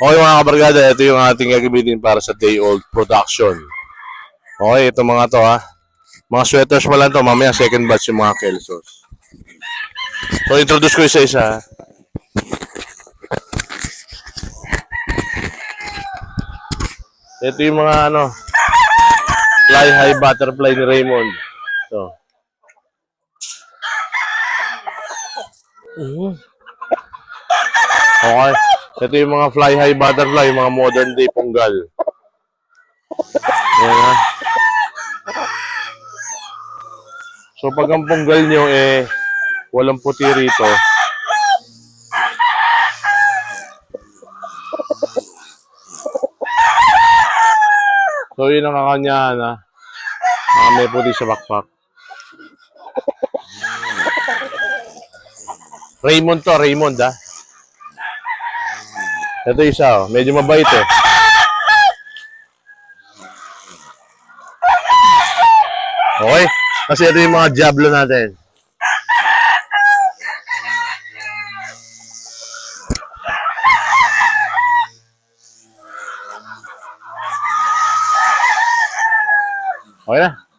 Okay mga kabarkada, ito yung ating gagamitin para sa day old production. Okay, ito mga to ha. Mga sweaters pa lang to, mamaya second batch yung mga Kelsos. So introduce ko isa-isa ha. Ito yung mga fly high butterfly ni Raymond. So. Okay. Ito yung mga fly high butterfly, mga modern day punggal. Ayan ha. So pag ang punggal nyo walang puti rito. So yun ang kakanyahan ha. May puti sa backpack. Raymond to, Raymond ha. Ito isa medyo mabait eh. Okay? Kasi ito yung mga Diablo natin. Okay na.